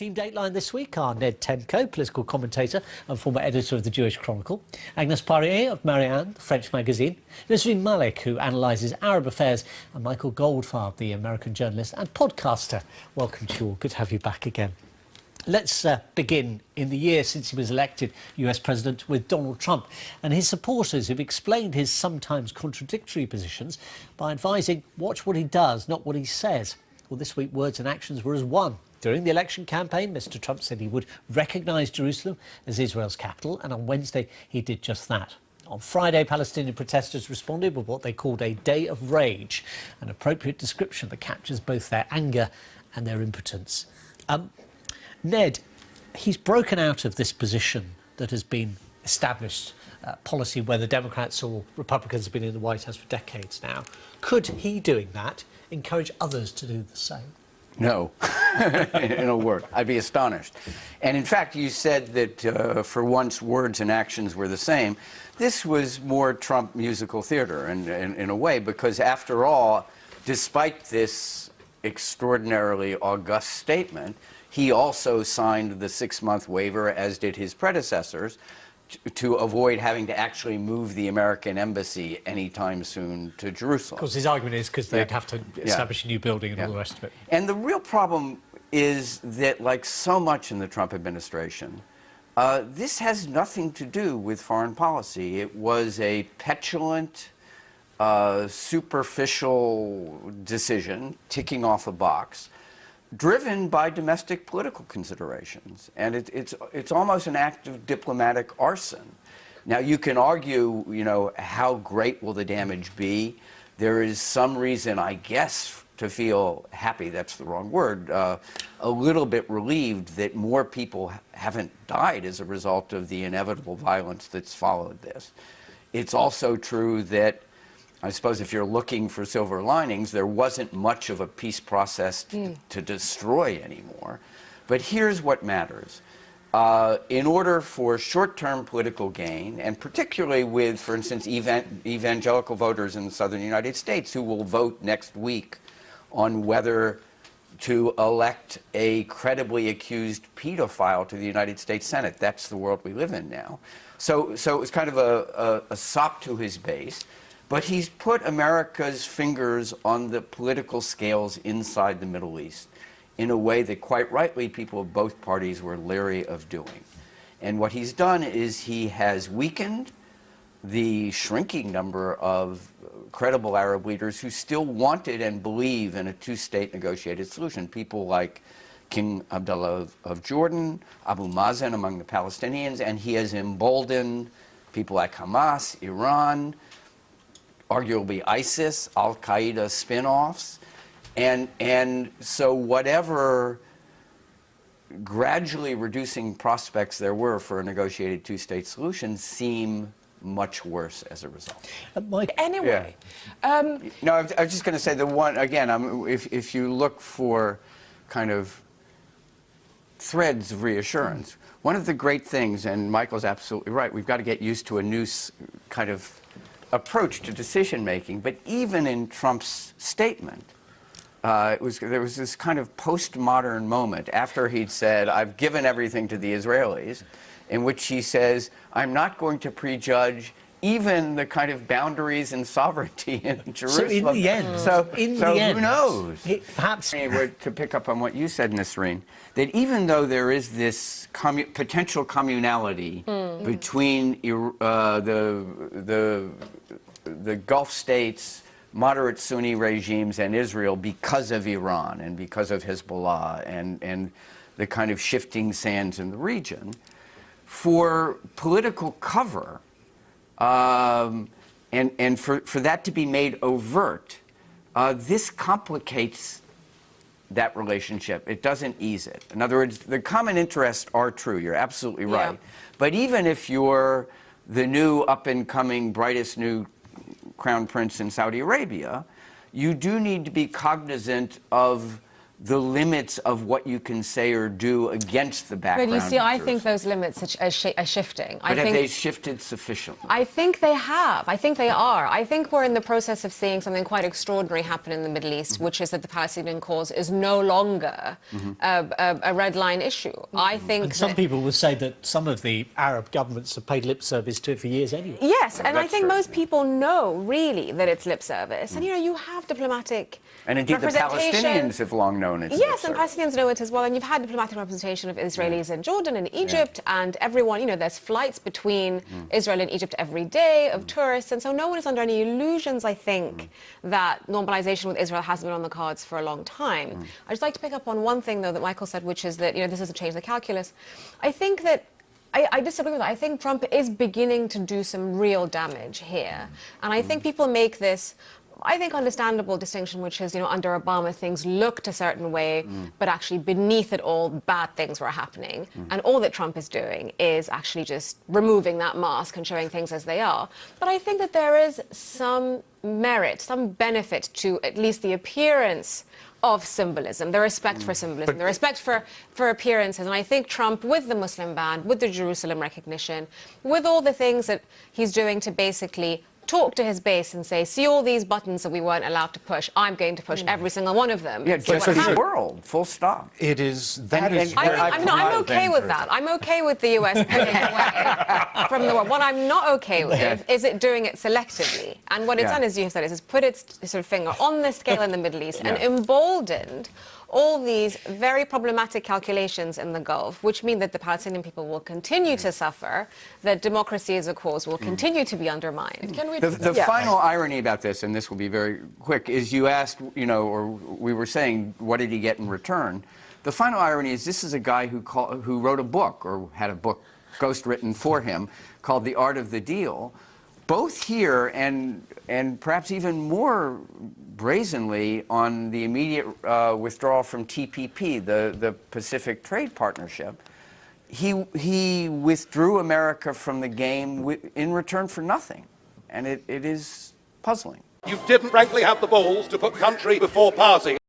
Team Dateline this week are Ned Temko, political commentator and former editor of the Jewish Chronicle, Agnes Parrier of Marianne, the French magazine, Nisreen Malik, who analyses Arab affairs, and Michael Goldfarb, the American journalist and podcaster. Welcome to you all. Good to have you back again. Let's begin in the year since he was elected US President with Donald Trump and his supporters who've explained his sometimes contradictory positions by advising watch what he does, not what he says. Well, this week words and actions were as one. During the election campaign, Mr. Trump said he would recognise Jerusalem as Israel's capital, and on Wednesday he did just that. On Friday, Palestinian protesters responded with what they called a day of rage, an appropriate description that captures both their anger and their impotence. Ned, he's broken out of this position that has been established policy where the Democrats or Republicans have been in the White House for decades now. Could he, doing that, encourage others to do the same? No, in a word. I'd be astonished. And in fact, you said that for once words and actions were the same. This was more Trump musical theater in a way, because after all, despite this extraordinarily august statement, he also signed the 6-month waiver, as did his predecessors, to avoid having to actually move the American embassy anytime soon to Jerusalem. Of course, his argument is because they'd have to establish a new building and all the rest of it. And the real problem is that, like so much in the Trump administration, this has nothing to do with foreign policy. It was a petulant, superficial decision, ticking off a box, driven by domestic political considerations, and it's almost an act of diplomatic arson. Now, you can argue, how great will the damage be? There is some reason, I guess, to feel happy, that's the wrong word, a little bit relieved that more people haven't died as a result of the inevitable violence that's followed this. It's also true that, I suppose, if you're looking for silver linings, there wasn't much of a peace process to destroy anymore. But here's what matters. In order for short-term political gain, and particularly with, for instance, evangelical voters in the southern United States who will vote next week on whether to elect a credibly accused pedophile to the United States Senate. That's the world we live in now. So it was kind of a sop to his base. But he's put America's fingers on the political scales inside the Middle East in a way that, quite rightly, people of both parties were leery of doing. And what he's done is he has weakened the shrinking number of credible Arab leaders who still wanted and believe in a two-state negotiated solution. People like King Abdullah of Jordan, Abu Mazen among the Palestinians, and he has emboldened people like Hamas, Iran, arguably ISIS, Al-Qaeda spin-offs. And so whatever gradually reducing prospects there were for a negotiated two-state solution seem much worse as a result. Mike, anyway. No, I was just going to say the one, again, if you look for kind of threads of reassurance, one of the great things, and Michael's absolutely right, we've got to get used to a new kind of approach to decision-making, but even in Trump's statement, there was this kind of postmodern moment after he'd said, I've given everything to the Israelis, in which he says, I'm not going to prejudge even the kind of boundaries and sovereignty in Jerusalem. So in the end, who knows? Perhaps to pick up on what you said, Nisreen, that even though there is this potential communality between the Gulf states, moderate Sunni regimes, and Israel because of Iran and because of Hezbollah and the kind of shifting sands in the region, for political cover, and for that to be made overt, this complicates that relationship. It doesn't ease it. In other words, the common interests are true. You're absolutely right. But even if you're the new up-and-coming, brightest new crown prince in Saudi Arabia, you do need to be cognizant of the limits of what you can say or do against the background. But you see, I interests. think those limits are shifting. But have they shifted sufficiently? I think they have. I think they are. I think we're in the process of seeing something quite extraordinary happen in the Middle East, which is that the Palestinian cause is no longer a red line issue. I think And some people will say that some of the Arab governments have paid lip service to it for years anyway. Yes, and I That's think true, most people know, really, that it's lip service. And, you know, you have diplomatic And indeed, the representation. Palestinians have long known it's Yes, and lip service. Palestinians know it as well. And you've had diplomatic representation of Israelis in Jordan and Egypt, and everyone, you know, there's flights between Israel and Egypt every day of tourists. And so no one is under any illusions, I think, that normalization with Israel has been on the cards for a long time. I'd just like to pick up on one thing, though, that Michael said, which is that, you know, this doesn't change the calculus. I think that I disagree with that. I think Trump is beginning to do some real damage here. And I think people make this, I think, understandable distinction, which is, you know, under Obama, things looked a certain way, but actually beneath it all, bad things were happening. And all that Trump is doing is actually just removing that mask and showing things as they are. But I think that there is some merit, some benefit to at least the appearance of symbolism, the respect for symbolism, the respect for appearances. And I think Trump, with the Muslim ban, with the Jerusalem recognition, with all the things that he's doing to basically talk to his base and say, see all these buttons that we weren't allowed to push, I'm going to push every single one of them. Yeah, See just what the happens. world, full stop. It is And- is and- I very mean, I'm okay with dangerous. that. I'm okay with the US pulling away from the world. What I'm not okay with is it doing it selectively. And what it's Yeah. done, as you have said, is put its sort of finger on the scale in the Middle East and Yeah. emboldened all these very problematic calculations in the Gulf, which mean that the Palestinian people will continue to suffer, that democracy as a cause will continue to be undermined. Can we? The final irony about this, and this will be very quick, is you asked, you know, or we were saying, what did he get in return? The final irony is this is a guy who wrote a book, or had a book ghostwritten for him, called The Art of the Deal. Both here and perhaps even more brazenly on the immediate withdrawal from TPP, the Pacific Trade Partnership. He withdrew America from the game in return for nothing. And it is puzzling. You didn't frankly have the balls to put country before party.